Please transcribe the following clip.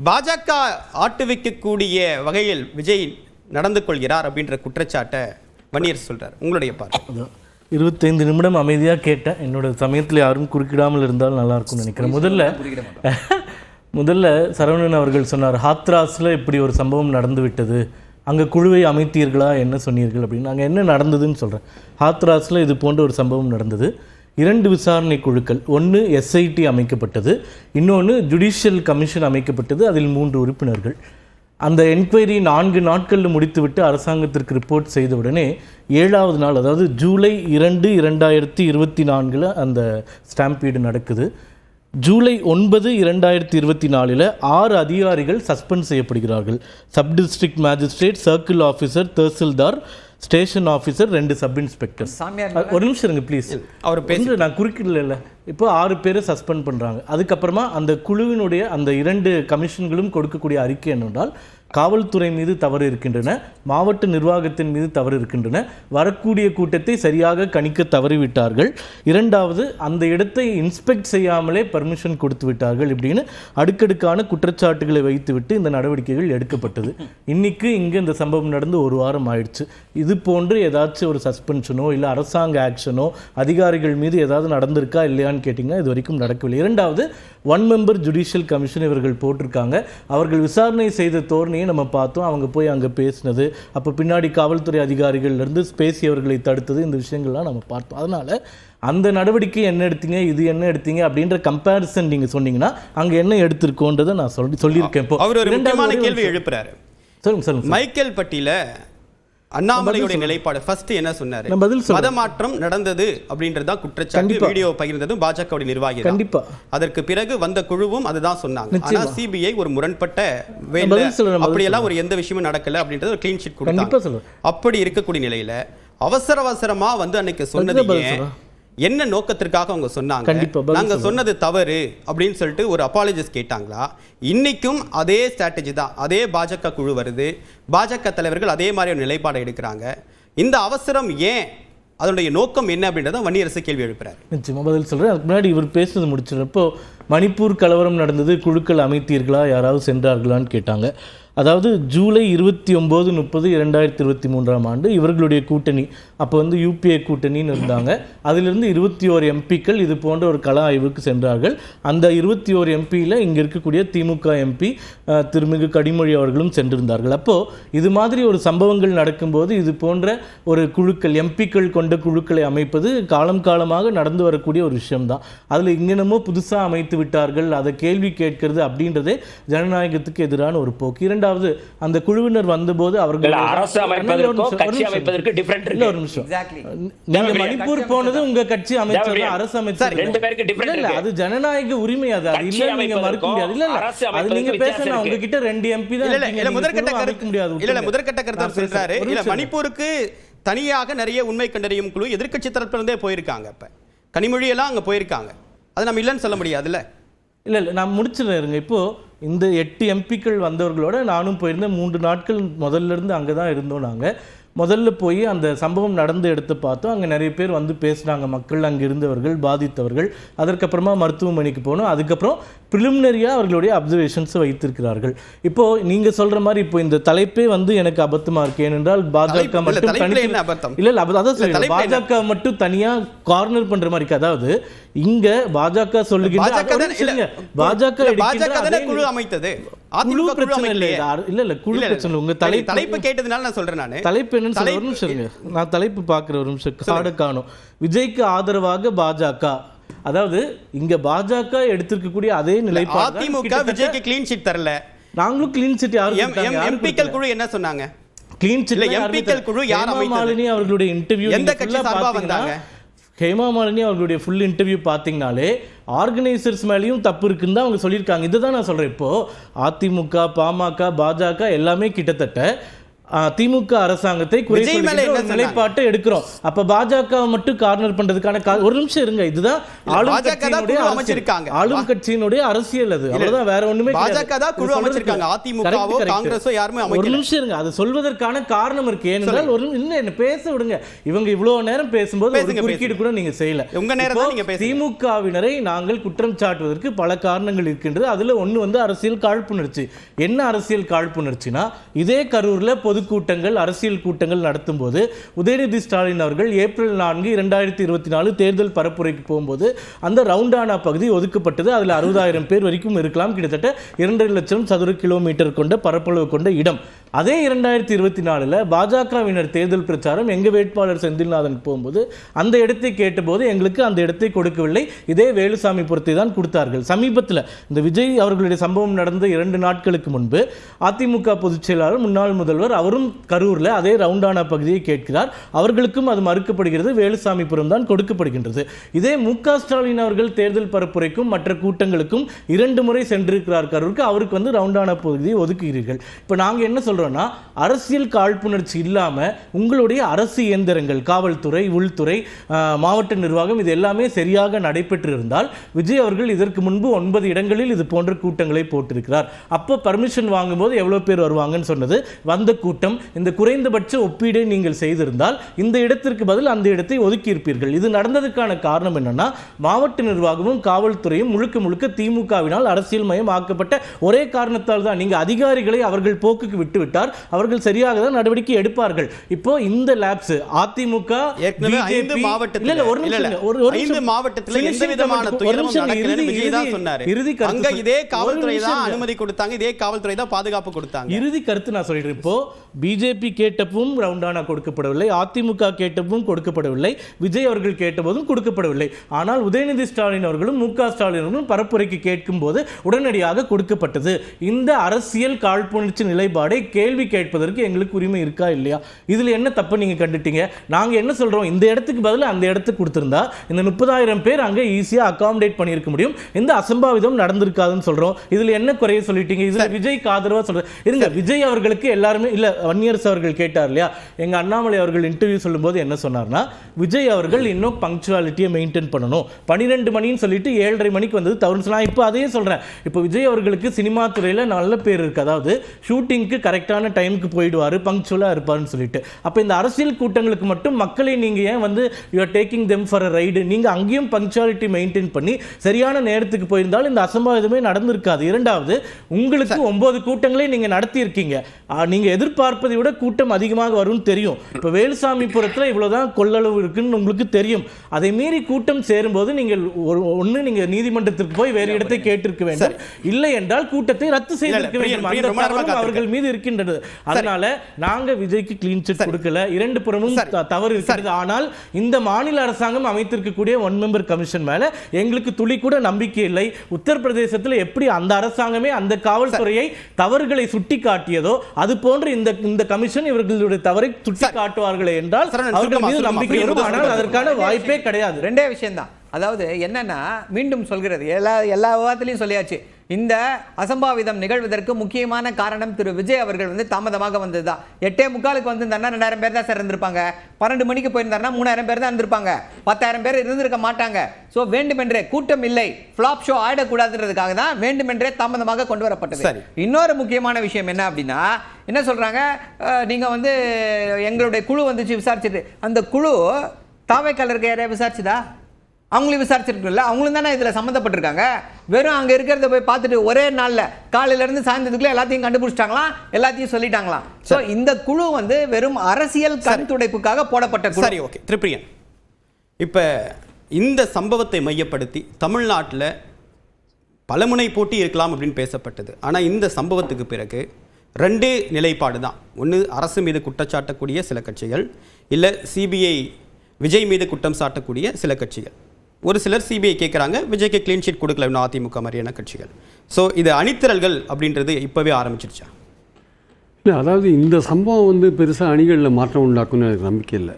பாஜக ஆட்டு வைக்கக்கூடிய வகையில் விஜய் நடந்து கொள்கிறார் அப்படின்ற குற்றச்சாட்டை வன்னியர் சொல்றார். உங்களுடைய பார்வை. 25 நிமிடம் அமைதியாக கேட்டேன். என்னோட சமயத்தில் யாரும் குறுக்கிடாமல் இருந்தால் நல்லா இருக்கும்னு நினைக்கிறேன். முதல்ல சரவணன் அவர்கள் சொன்னார், ஹாத்ராஸில் இப்படி ஒரு சம்பவம் நடந்து விட்டது, அங்கே குழுவை அமைத்தீர்களா, என்ன சொன்னீர்கள் அப்படின்னு. அங்கே என்ன நடந்ததுன்னு சொல்கிறேன். ஹாத்ராஸில் இது போன்ற ஒரு சம்பவம் நடந்தது. 2 விசாரணை குழுக்கள், ஒன்று எஸ்ஐடி அமைக்கப்பட்டது, இன்னொன்று ஜுடிஷியல் கமிஷன் அமைக்கப்பட்டது. அதில் 3 உறுப்பினர்கள். அந்த என்கொயரி 4 நாட்களில் முடித்துவிட்டு அரசாங்கத்திற்கு ரிப்போர்ட் செய்த உடனே 7வது நாள், அதாவது ஜூலை 2, 2024 அந்த ஸ்டாம்பீடு நடக்குது. ஜூலை 9, 2024 6 அதிகாரிகள் சஸ்பெண்ட் செய்யப்படுகிறார்கள். Sub district magistrate, circle officer, tahsildar, station officer, 2 sub inspector. ஒரு நிமிஷம் இருங்க ப்ளீஸ். அவர் பேச நான் குறுக்கிடல. இப்போ 6 பேரை சஸ்பெண்ட் பண்ணுறாங்க. அதுக்கப்புறமா அந்த குழுவினுடைய அந்த 2 கமிஷன்களும் கொடுக்கக்கூடிய அறிக்கை என்னென்றால், காவல்துறை மீது தவறு இருக்கின்றன, மாவட்ட நிர்வாகத்தின் மீது தவறு இருக்கின்றன, வரக்கூடிய கூட்டத்தை சரியாக கணிக்க தவறிவிட்டார்கள், 2வது அந்த இடத்தை இன்ஸ்பெக்ட் செய்யாமலே பர்மிஷன் கொடுத்து விட்டார்கள், இப்படின்னு அடுக்கடுக்கான குற்றச்சாட்டுகளை வைத்துவிட்டு இந்த நடவடிக்கைகள் எடுக்கப்பட்டது. இன்னைக்கு இங்கே இந்த சம்பவம் நடந்து 1 வாரம் ஆயிடுச்சு. இது போன்று ஏதாச்சும் ஒரு சஸ்பென்ஷனோ இல்லை அரசாங்க ஆக்ஷனோ அதிகாரிகள் மீது ஏதாவது நடந்திருக்கா இல்லையான்னு கேட்டிங்கன்னா இது வரைக்கும் நடக்கவில்லை. 2வது 1 மெம்பர் ஜுடிஷியல் கமிஷன் இவர்கள் போட்டிருக்காங்க. அவர்கள் விசாரணை செய்த தோரணையை நம்ம பார்த்தோம். அவங்க போய் அங்கே பேசினது, அப்போ பின்னாடி காவல்துறை அதிகாரிகள்லேருந்து பேசியவர்களை தடுத்தது, இந்த விஷயங்கள்லாம் நம்ம பார்த்தோம். அதனால் அந்த நடவடிக்கை என்ன எடுத்தீங்க, இது என்ன எடுத்தீங்க அப்படின்ற கம்பேரிசன் நீங்கள் சொன்னீங்கன்னா அங்கே என்ன எடுத்திருக்கோன்றதை நான் சொல்லியிருக்கேன். இப்போ அவர் ஒரு முக்கியமான கேள்வி எழுப்புறாரு. சொல்லுங்க. மைக்கேல் பட்டியல அண்ணாமலையுடைய நிலைப்பாடு ஃபர்ஸ்ட் என்ன சொன்னாரு? மதமாற்றம் நடந்தது அப்படின்றதா குற்றச்சாட்டு. வீடியோ பகிர்ந்ததும் பாஜகவுடைய நிர்வாகி. கண்டிப்பா அதற்கு பிறகு வந்த குழுவும் அதுதான் சொன்னாங்க. ஆனா சிபிஐ ஒரு முரண்பட்ட வேலை, அப்படியெல்லாம் ஒரு எந்த விஷயமும் நடக்கல அப்படின்றது ஒரு க்ளீன் ஷீட் கொடுத்தாங்க. அப்படி இருக்கக்கூடிய நிலையில அவசரமா வந்து அன்னைக்கு சொன்னது என்ன நோக்கத்திற்காக அவங்க சொன்னாங்க? நாங்க சொன்னது தவறு அப்படின்னு சொல்லிட்டு ஒரு அப்பாலஜிஸ் கேட்டாங்களா? இன்னைக்கும் அதே ஸ்ட்ராட்டஜி தான், அதே பாஜக குழு வருது, பாஜக தலைவர்கள் அதே மாதிரி ஒரு நிலைப்பாடு எடுக்கிறாங்க. இந்த அவசரம் ஏன், அதனுடைய நோக்கம் என்ன அப்படின்றத வன்னியரசு கேள்வி எழுப்புறாரு. நிச்சயமா பதில் சொல்றேன். அதுக்கு முன்னாடி இவர் பேசுறது முடிச்சிருப்போ, மணிப்பூர் கலவரம் நடந்தது, குழுக்கள் அமைத்தீர்களா, யாராவது சென்றார்களான்னு கேட்டாங்க. அதாவது ஜூலை 29, 30, 2023 இவர்களுடைய கூட்டணி, அப்போ வந்து யூபிஏ கூட்டணின்னு இருந்தாங்க. அதிலிருந்து 21 எம்பிக்கள் இது போன்ற ஒரு கள ஆய்வுக்கு சென்றார்கள். அந்த 21 எம்பியில் இங்கே இருக்கக்கூடிய திமுக எம்பி திருமிகு கனிமொழி அவர்களும் சென்றிருந்தார்கள். அப்போது இது மாதிரி ஒரு சம்பவங்கள் நடக்கும்போது இது போன்ற ஒரு குழுக்கள், எம்பிக்கள் கொண்ட குழுக்களை அமைப்பது காலமாக நடந்து வரக்கூடிய ஒரு விஷயம்தான். அதில் இங்கனமோ புதுசாக அமைத்து விட்டார்கள், அதை கேள்வி கேட்கிறது அப்படின்றதே ஜனநாயகத்துக்கு எதிரான ஒரு போக்கு. 2வது அந்த குழுவினர் வந்தபோது அவர்கள் மணிப்பூர் போனது உங்க கட்சி அமைச்சர், அரசு அமைச்சர், அது ஜனநாயக உரிமை. அது இல்ல, நீங்க மறுக்க முடியாது. இல்ல அது நீங்க பேசணும். உங்ககிட்ட 2 எம்பி தான். முதற்கட்ட கருத்து முடியாது. இல்ல முதற்கட்ட கருத்து சொல்றாரு. இல்ல மணிப்பூருக்கு தனியாக நிறைய உண்மை கண்டறியும் குழு எதிர்க்கட்சி தரப்புல இருந்தே போயிருக்காங்க. இப்ப கனிமொழி எல்லாம் அங்க போயிருக்காங்க. அது நம்ம இல்லைன்னு சொல்ல முடியாதுல்ல. இல்லை நான் முடிச்சிடுறேங்க. இப்போது இந்த 8 எம்பிக்கள் வந்தவர்களோட நானும் போயிருந்தேன். 3 நாட்கள் முதல்ல இருந்து அங்கே தான் இருந்தோம். நாங்கள் முதல்ல போய் அந்த சம்பவம் நடந்து எடுத்து பார்த்தோம். அங்கே நிறைய பேர் வந்து பேசுனாங்க, மக்கள் அங்கே இருந்தவர்கள், பாதித்தவர்கள். அதற்கப்புறமா மருத்துவமனைக்கு போனோம். அதுக்கப்புறம் ப்ரிலிமினரியாக அவர்களுடைய அப்சர்வேஷன்ஸை வைத்திருக்கிறார்கள். இப்போது நீங்கள் சொல்கிற மாதிரி இப்போ இந்த தலைப்பே வந்து எனக்கு அபத்தமாக இருக்கு. ஏனென்றால் பாஜக மட்டும் இல்லை அதான் சொல்லி பாஜக மட்டும் தனியாக கார்னர் பண்ணுற மாதிரி இருக்கு. அதாவது இங்கே பாஜக சொல்லுகின்ற பாஜக குழு அமைத்தது தலைப்பு கேட்டதுனால நான் சொல்றேன். நான் தலைப்பு என்னன்னு ஒரு நிமிஷம் நான் தலைப்பு பார்க்குற ஒரு நிமிஷம் காட காணும். விஜய்க்கு ஆதரவாக பாஜக, அதாவது இங்க பாஜக எடுத்திருக்கக்கூடிய அதே நிலைப்பாடு. அதிமுக விஜய்க்கு க்ளீன் ஷீட் தரல. நாங்களும் க்ளீன் ஷீட் எம்பிக்கள் குழு என்ன சொன்னாங்க? க்ளீன் ஷீட் எம்பிக்கள் குழு யார் அமைத்தது? மாலினி அவர்களுடைய இன்டர்வியூ எந்த கட்சி சார்பா வந்தாங்க? ஹேமா மாலினி அவர்களுடைய ஃபுல் இன்டர்வியூ பார்த்தீங்கனாலே ஆர்கனைசர்ஸ் மேலேயும் தப்பு இருக்குன்னு தான் அவங்க சொல்லியிருக்காங்க. இதுதான் நான் சொல்கிறேன். இப்போது அதிமுக, பாமக, பாஜக எல்லாமே கிட்டத்தட்ட திமுக அரசாங்கத்தை குறை சொல்கிற நிலைப்பாட்டை எடுக்கிறோம். அப்ப பாஜக மட்டும் கார்னர் பண்றதுக்கான ஒரு நிமிஷம் இருங்க, இதுதான் ஆளும் கட்சியினுடைய அரசியல். அது அவ்வளவுதான், வேற ஒண்ணுமே ஒரு நிமிஷம் இருங்க, அது சொல்வதற்கான காரணம் இருக்கு. ஏனென்றால் ஒரு என்ன பேச விடுங்க, இவங்க இவ்வளவு நேரம் பேசும்போது குறுக்கீடு கூட நீங்க செய்யல. திமுகவினரை நாங்கள் குற்றம் சாட்டுவதற்கு பல காரணங்கள் இருக்கின்றது. அதுல ஒண்ணு வந்து அரசியல் காழ்ப்புணர்ச்சி. என்ன அரசியல் காழ்ப்புணர்ச்சினா, இதே கரூர்ல பொதுக்கூட்டங்கள் அரசியல் கூட்டங்கள் நடத்தும் போது உதயநிதி ஸ்டாலின் அவர்கள் ஏப்ரல் 4, 2024 தேர்தல் பரப்புரைக்கு போகும்போது அந்த ரவுண்டானா பகுதி ஒதுக்கப்பட்டது. அதில் 60,000 பேர் வரைக்கும் இருக்கலாம். கிட்டத்தட்ட 2.5 லட்சம் சதுர கிலோமீட்டர் கொண்ட பரப்பளவு கொண்ட இடம். அதே 2024 பாஜகவினர் தேர்தல் பிரச்சாரம் எங்க வேட்பாளர் செந்தில்நாதன் போகும்போது அந்த இடத்தை கேட்டபோது எங்களுக்கு அந்த இடத்தை கொடுக்கவில்லை, இதே வேலுசாமிபுரத்தை தான் கொடுத்தார்கள். சமீபத்தில் இந்த விஜய் அவர்களுடைய சம்பவம் நடந்த 2 நாட்களுக்கு முன்பு அதிமுக பொதுச் செயலாளர் முன்னாள் முதல்வர் அவரும் கரூர்ல அதே ரவுண்டானா பகுதியை கேட்கிறார். அவர்களுக்கும் அது மறுக்கப்படுகிறது, வேலுசாமிபுரம் தான் கொடுக்கப்படுகின்றது. இதே மு.க. ஸ்டாலின் அவர்கள் தேர்தல் பரப்புரைக்கும் மற்ற கூட்டங்களுக்கும் 2 முறை சென்றிருக்கிறார் கரூருக்கு, அவருக்கு வந்து ரவுண்டானா பகுதியை ஒதுக்குகிறீர்கள். இப்போ நாங்கள் என்ன சொல்றோம்னா, அரசியல் காழ்ப்புணர்ச்சி இல்லாம உங்களுடைய அரசு இயந்திரங்கள், காவல்துறை, உள்துறை, மாவட்ட நிர்வாகம் இது எல்லாமே சரியாக நடைபெற்று இருந்தால் விஜய் அவர்கள் இதற்கு முன்பு 9 இடங்களில் இது போன்ற கூட்டங்களை போட்டிருக்கிறார். அப்போ பர்மிஷன் வாங்கும்போது எவ்வளவு பேர் வருவாங்கன்னு சொன்னது வந்த கூட்டம். இந்த குறைந்தபட்ச ஒப்பீடை நீங்கள் செய்திருந்தால் இந்த இடத்திற்கு பதில் அந்த இடத்தை ஒதுக்கி இருப்பீர்கள். இது நடந்ததுக்கான காரணம் என்னன்னா, மாவட்ட நிர்வாகமும் காவல்துறையும் முழுக்க முழுக்க திமுகவினால் அரசியல் மயம் ஆக்கப்பட்ட ஒரே காரணத்தால் தான். நீங்க அதிகாரிகளை அவர்கள் போக்குக்கு விட்டுவிட்டார், அவர்கள் சரியாக தான் நடவடிக்கை எடுப்பார்கள். இப்போ இந்த லேப்ஸ் அதிமுக இறுதி கருத்து நான் சொல்றேன். இப்போ பிஜேபி கேட்டப்பும் ரவுண்டானா கொடுக்கப்படவில்லை, அதிமுக கேட்டப்பும் கொடுக்கப்படவில்லை, விஜய் அவர்கள் கேட்டபோதும் கொடுக்கப்படவில்லை. ஆனால் உதயநிதி ஸ்டாலின் அவர்களும் மு.க. ஸ்டாலின் அவர்களும் பரப்புரைக்கு கேட்கும் போது உடனடியாக கொடுக்கப்பட்டது. இந்த அரசியல் காழ்ப்புணர்ச்சி நிலைப்பாடை கேள்வி கேட்பதற்கு எங்களுக்கு உரிமை இருக்கா இல்லையா? இதுல என்ன தப்பு நீங்க கண்டுட்டீங்க? நாங்க என்ன சொல்றோம், இந்த இடத்துக்கு பதிலா அந்த இடத்துக்கு கொடுத்திருந்தா இந்த 30,000 பேர் அங்க ஈஸியா அகாமடேட் பண்ணியிருக்க முடியும், இந்த அசம்பாவிதம் நடந்திருக்காதுன்னு சொல்றோம். இதுல என்ன குறைய சொல்லிட்டீங்க? இதுல விஜய்க்கு ஆதரவா சொல்ற இருங்க. விஜய் அவர்களுக்கு எல்லாருமே இல்ல, வன்னியரசு அவர்கள் கேட்டார் இல்லையா, எங்க அண்ணாமலை அவர்கள் இன்டர்வியூ சொல்லும்போது என்ன சொன்னார்னா, விஜய் அவர்கள் இன்னும் பங்க்சுவாலிட்டியை மெயின்டைன் பண்ணணும், 12 மணின்னு சொல்லிட்டு 7:30 மணிக்கு வந்தது தவறுன்னு சொன்னா. இப்போ அதே சொல்றேன், இப்போ விஜய் அவர்களுக்கு சினிமா துறையில நல்ல பேர் இருக்கு, அதாவது ஷூட்டிங்க்கு கரெக்டான டைமுக்கு போயிடுவாரு, பங்க்சுவலா இருப்பாருன்னு சொல்லிட்டு. அப்ப இந்த அரசியல் கூட்டங்களுக்கு மட்டும் மக்களை நீங்க ஏன் வந்து you are taking them for a ride, நீங்க அங்கேயும் பங்க்சுவாலிட்டி மெயின்டைன் பண்ணி சரியான நேரத்துக்கு போயிருந்தால் இந்த அசம்பாவிதமே நடந்திருக்காது. இரண்டாவது, உங்களுக்கு 9 கூட்டங்களை நீங்க நடத்தி இருக்கீங்க, நீங்க எதிர்பார்ப்பதை விட கூட்டம் அதிகமாக வரும்னு தெரியும். இப்ப வேலுசாமிபுரத்துல இவ்வளவுதான் கொள்ளளவு இருக்குன்னு உங்களுக்கு தெரியும். அதை மீறி கூட்டம் சேரும்போது நீங்கள் ஒண்ணு நீங்க நீதிமன்றத்திற்கு போய் வேறு இடத்தை கேட்டிருக்க வேண்டும், இல்லை என்றால் கூட்டத்தை ரத்து செய்திருக்க வேண்டும். அவர்கள் மீது இருக்கின்றது. அதனால நாங்க விஜய்க்கு கிளீன் சிட் கொடுக்கல, 2 புறமும் தவறு இருக்கிறது. ஆனால் இந்த மாநில அரசாங்கம் அமைத்திருக்கக்கூடிய 1 மெம்பர் கமிஷன் மேல எங்களுக்கு துளி கூட நம்பிக்கை இல்லை. உத்தரப்பிரதேசத்தில் எப்படி அந்த அரசாங்கமே அந்த காவல்துறையை தவறுகளை சுட்டி காட்டியதோ அது போன்று இந்த கமிஷன் இவர்களுடைய தவறை சுட்டி காட்டுவார்களே என்றால் அவர்கள் மீது நம்பிக்கை இருக்கும். ஆனால் அதற்கான வாய்ப்பே கிடையாது. 2 விஷயம் தான். அதாவது என்னன்னா, மீண்டும் சொல்கிறது, எல்லா விவாதத்திலையும் சொல்லியாச்சு, இந்த அசம்பாவிதம் நிகழ்வதற்கு முக்கியமான காரணம் திரு விஜய் அவர்கள் வந்து தாமதமாக வந்ததுதான். 8:45 வந்திருந்தாருன்னா 2,000 பேர் தான் சார் இருந்திருப்பாங்க. 12 மணிக்கு போயிருந்தாருன்னா 3,000 பேர் தான் இருந்திருப்பாங்க. 10,000 பேர் இருந்திருக்க மாட்டாங்க. ஸோ வேண்டுமென்றே கூட்டம் இல்லை, ஃபிளாப் ஷோ ஆயிடக்கூடாதுன்றதுக்காக தான் வேண்டுமென்றே தாமதமாக கொண்டு வரப்பட்டது. இன்னொரு முக்கியமான விஷயம் என்ன அப்படின்னா, என்ன சொல்றாங்க, நீங்க வந்து எங்களுடைய குழு வந்துச்சு விசாரிச்சுட்டு, அந்த குழு தாவேக்காலருக்கு யாரையா விசாரிச்சுதா? அவங்களையும் விசாரிச்சிருக்கல, அவங்களும் தானே இதில் சம்மந்தப்பட்டிருக்காங்க. வெறும் அங்கே இருக்கிறத போய் பார்த்துட்டு ஒரே நாளில் காலையிலேருந்து சாயந்தரத்துக்குள்ள எல்லாத்தையும் கண்டுபிடிச்சிட்டாங்களாம், எல்லாத்தையும் சொல்லிட்டாங்களாம். ஸோ இந்த குழு வந்து வெறும் அரசியல் கண் துடைப்புக்காக போடப்பட்ட குழு. சரி, ஓகே திரிபிரியன், இப்போ இந்த சம்பவத்தை மையப்படுத்தி தமிழ்நாட்டில் பலமுனை போட்டி இருக்கலாம் அப்படின்னு பேசப்பட்டது. ஆனால் இந்த சம்பவத்துக்கு பிறகு 2 நிலைப்பாடு தான். ஒன்று, அரசு மீது குற்றச்சாட்டக்கூடிய சில கட்சிகள், இல்லை சிபிஐ விஜய் மீது குற்றம் சாட்டக்கூடிய சில கட்சிகள். ஒரு சிலர் சிபிஐ கேட்குறாங்க, விஜய்க்கு கிளீன் ஷீட் கொடுக்கல இன்னும் அதிமுக மாதிரியான கட்சிகள். ஸோ இது அணித்திரல்கள் அப்படின்றது இப்போவே ஆரம்பிச்சிருச்சா? இல்லை, அதாவது இந்த சம்பவம் வந்து பெருசாக அணிகளில் மாற்றம் உண்டாக்குன்னு எனக்கு நம்பிக்கை இல்லை.